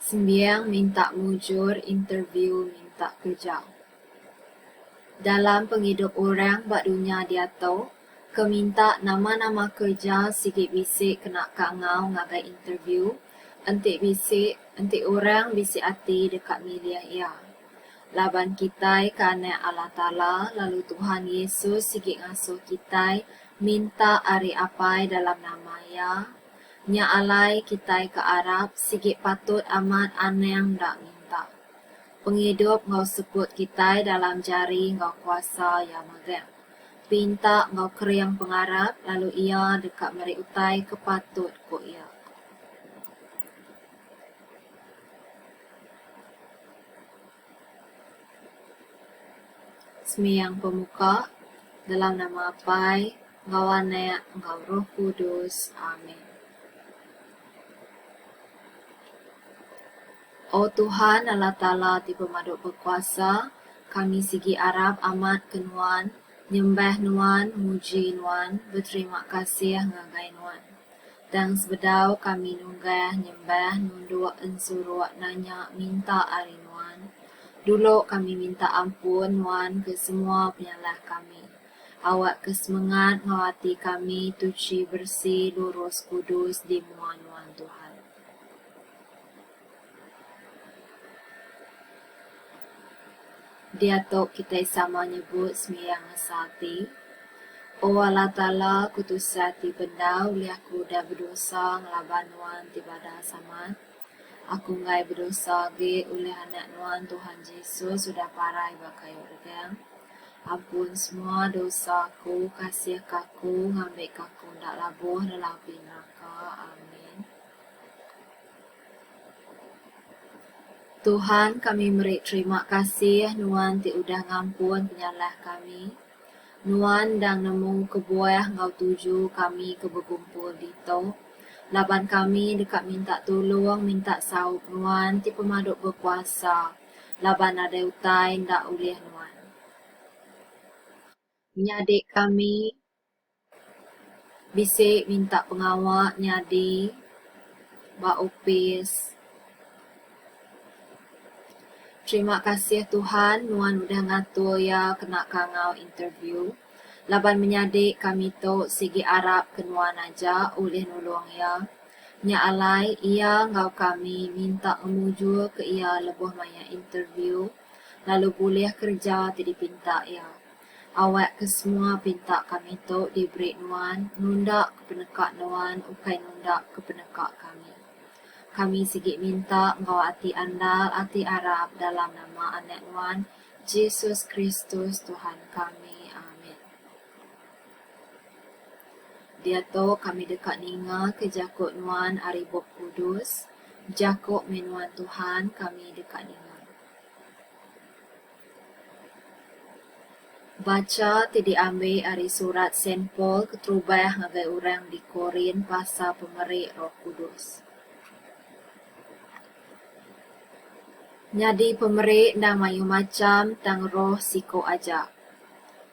Sembiang minta mujur interview minta kerja. Dalam penghidup orang bak dunia dia tahu, keminta nama-nama kerja sikit bisik kena kak ngau ngagai interview, entik bisik, entik orang bisik hati dekat milih ia. Laban kitai kane Allah Ta'ala, lalu Tuhan Yesus sikit ngasuh kitai, minta ari apai dalam nama ia. Nya alai kitai ke Arab, sikit patut amat aneng dak minta. Penghidup ngau sebut kitai dalam jari ngau kuasa ya magang. Pinta ngau keriang pengarap, lalu ia dekat meri utai kepatut ko ia. Semiyang pemuka, dalam nama Apai, ngau Anak, ngau Roh Kudus. Amin. Oh Tuhan Allah Ta'ala di pemaduk berkuasa, kami sigi Arab amat kenuan, nyembah nuan, muji nuan, berterima kasih ngagai nuan. Dan sebedau kami nunggah nyembah nunduk ensuruak nanya minta ari nuan. Dulu kami minta ampun nuan ke semua penyalah kami. Awak kesemangat ngawati kami tuci bersih lurus kudus di muan nuan Tuhan. Dia tok kita sama nyebut semiyang asati. O Allah Ta'ala kutusati benda oleh aku dah berdosa ngelaban nuan tibada saman. Aku ngai berdosa ge oleh anak nuan Tuhan Yesus sudah parai bakai organ. Ampun semua dosa aku, kasih kaku, ngambil kaku ndak labuh dalam api neraka. Amin. Tuhan, kami beri terima kasih nuan ti udah ngampun penyalah kami. Nuan dang nemu kebuah ngau tuju kami ke berkumpul di to. Laban kami dekat minta tolong, minta saup nuan ti pemaduk berkuasa. Laban ada utai ndak ulih nuan. Nyadik kami bisik minta pengawak nyadi bak opis. Terima kasih Tuhan, nuan udah ngatur ya kena kangau interview. Laban menyadik kami tu sigi Arab kenuan aja oleh nolong ya. Nya alai ia ngau kami minta memuju ke ia lebuh maya interview. Lalu boleh kerja tidak pinta ya. Awak ke semua pinta kami tu diberi nuan, nundak ke penekak nuan, ukai nundak ke penekak kami. Kami sigit minta ngau hati andal, hati Arab dalam nama anak nuan, Yesus Kristus Tuhan kami. Amin. Dia tu kami dekat ninga ke jakut nuan Aribok Kudus, jakut menuan Tuhan kami dekat ninga. Baca ti diambil dari surat Saint Paul keterubah ngagai orang di Korin pasal pemerik Roh Kudus. Nyadi pemerik dan mayu macam tang roh siko aja.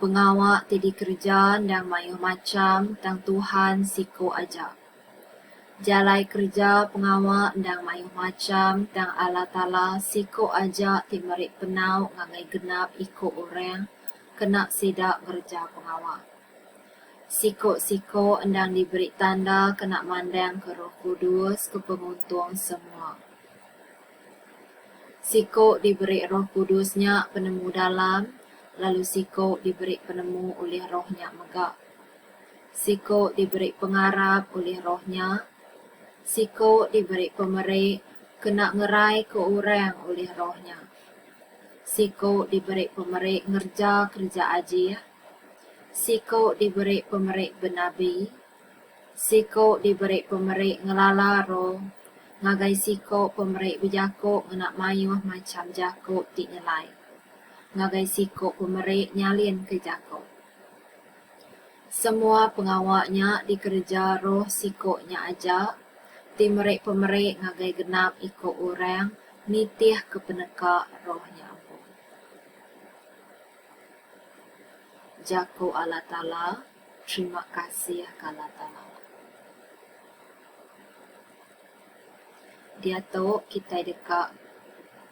Pengawak ti kerjaan dan mayu macam tang Tuhan siko aja. Jalai kerja pengawak dan mayu macam tang Allah Ta'ala siko aja ti merik penau ngagai genap iko orang kena sidak kerja pengawak. Siko-siko endang diberi tanda kena mandang ke Roh Kudus ke penguntung semua. Siko diberi Roh Kudusnya penemu dalam, lalu siko diberi penemu oleh rohnya megak. Siko diberi pengarap oleh rohnya. Siko diberi pemerik kena ngerai ke orang oleh rohnya. Siko diberi pemerik ngerja kerja ajih. Siko diberi pemerik benabi. Siko diberi pemerik ngelala roh. Ngagai siko pemerik berjakuk ngenak mayuh macam jakuk ti nyelai. Ngagai siko pemerik nyalin ke jakuk. Semua pengawaknya dikerja roh sikoknya aja. Ti merik pemerik ngagai genap ikut orang. Nitih ke penekak rohnya ampun. Jakuk Allah Ta'ala. Terima kasih Allah Ta'ala. dia tu kita dekat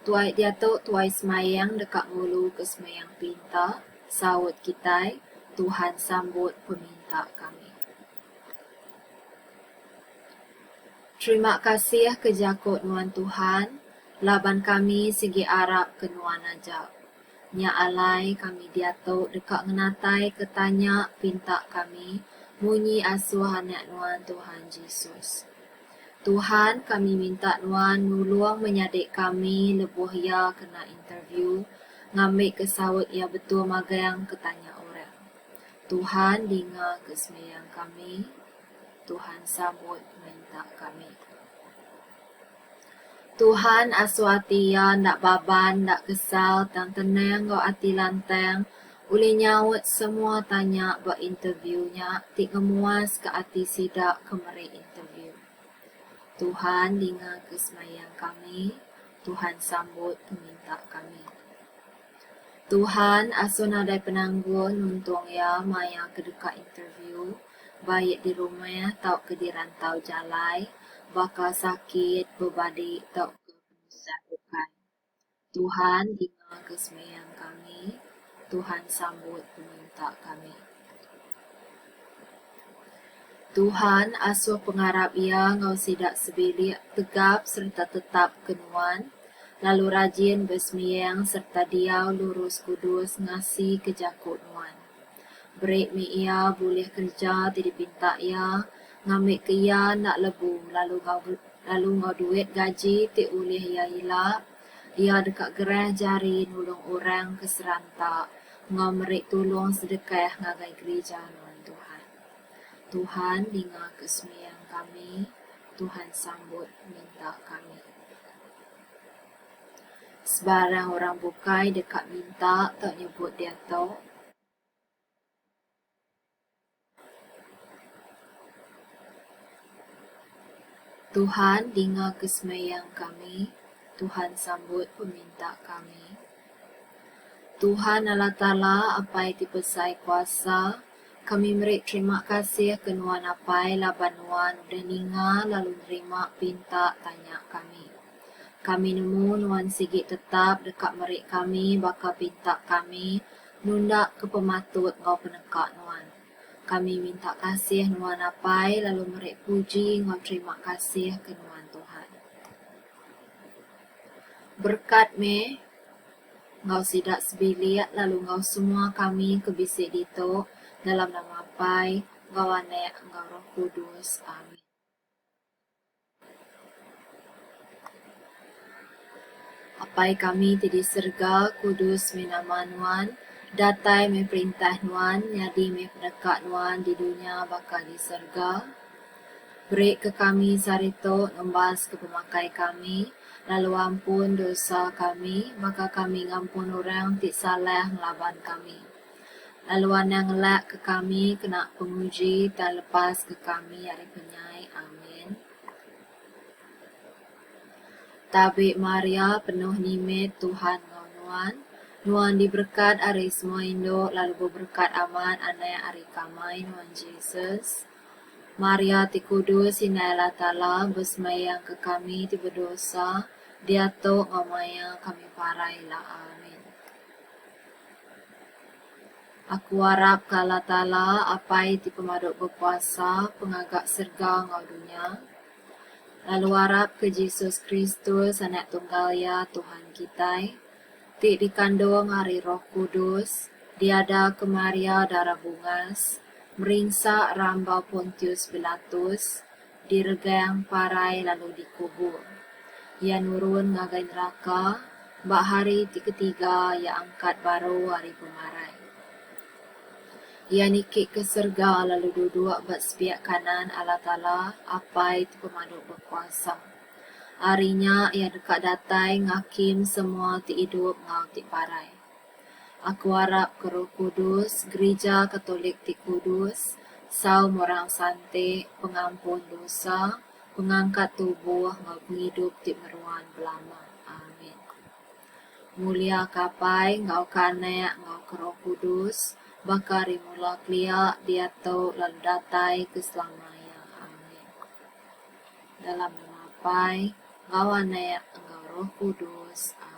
tuai semayang dekat ngulu ke semayang pinta, sawut kita, Tuhan sambut peminta kami. Terima kasih ke jakut nuan Tuhan, laban kami segi Arab ke nuan ajak. Nya alai kami diatuk dekat ngenatai ketanya pinta kami, munyi asuh anak nuan Tuhan Yesus. Tuhan, kami minta nuan nulung menyadik kami lebuh ya kena interview, ngambil kesawut ya betul magang ketanya orang. Tuhan dengar kesembahyang kami, Tuhan sambut minta kami. Tuhan asuh hati ya ndak baban, ndak kesal, tang tenang kau hati lantang, boleh nyawut semua tanya buat interviewnya, tik ngemuas ke hati sidak kemari interview. Tuhan dengar kesembahyang kami, Tuhan sambut peminta kami. Tuhan asuh nadai penanggung nuntung ya maya ke dekat interview, baik di rumah tau ke di rantau jalai, bakal sakit berbadi tau ke penusah bukan. Tuhan dengar kesembahyang kami, Tuhan sambut peminta kami. Tuhan asuh pengharap ia ngau sidak sebilik tegap serta tetap kenuan, lalu rajin bersemayang serta diau lurus kudus ngasi ke jakut nuan. Break mi ia boleh kerja tidak pinta ia, ngambil ke ia nak lebu, lalu ngau duit gaji ti ulih ia hilap, ia dekat gerah jari nulung orang ke serantak, ngau merik tulung sedekah ngagai gereja nuan Tuhan. Tuhan dengar kesembahyang kami, Tuhan sambut minta kami. Sebarang orang bukai dekat minta tak nyebut dia tu. Tuhan dengar kesembahyang kami, Tuhan sambut peminta kami. Tuhan Allah Ta'ala apa itu pesai kuasa, kami beri terima kasih ke nuan apai laban nuan udah ninga lalu nerima pinta tanya kami. Kami nemu nuan sigit tetap dekat merik kami bakal pinta kami nunda ke pematut ngau penekak nuan. Kami minta kasih nuan apai lalu merik puji ngau terima kasih ke nuan Tuhan. Berkat me ngau sidak sebilik lalu ngau semua kami kebisik dito dalam nama Pai, Ngau Anak, Ngau Roh Kudus. Amin. Apai kami tadi serga kudus minama nuan, datai me perintah nuan, nyadi me pendekat nuan di dunia bakal di serga. Beri ke kami sarito ngembas ke pemakai kami, lalu ampun dosa kami, maka kami ngampun orang tik salah ngelaban kami. Lalu yang ngelak ke kami, kena penguji, dan lepas ke kami, hari penyai. Amin. Tabik Maria, penuh nimet Tuhan ngau nuan. Nuan diberkat hari semua Indo, lalu berberkat aman, anak hari kamai, nuan Yesus. Maria ti kudus, inai Allah Ta'ala, bersemayang ke kami, ti berdosa. Dia tu ngau maya kami parai lah. Amin. Aku harap ke Allah Ta'ala apai ti pemaduk berpuasa pengagak serga ngau dunia. Lalu harap ke Yesus Kristus anak tunggal ya Tuhan kita. Ti dikandung hari Roh Kudus. Diada ke Maria darah bungas. Meringsak rambau Pontius Pilatus. Diregang parai lalu dikubur. Ia nurun ngagai neraka. Bak hari ti ketiga ia angkat baru hari pemarai. Ia nikik ke serga lalu duduk bat sepiak kanan Allah Ta'ala apai ti pemaduk berkuasa. Harinya ia dekat datai ngakim semua ti hidup ngau ti parai. Aku harap ke Roh Kudus, gereja Katolik ti kudus, saum orang santai, pengampun dosa, pengangkat tubuh ngau penghidup ti meruan belama. Amin. Mulia kapai ngau kanek ngau ke Roh Kudus, bakari mula klia dia tau lalu datai keselamanya. Amin. Dalam nama Pai, engkau anak, engkau Roh Kudus. Amin.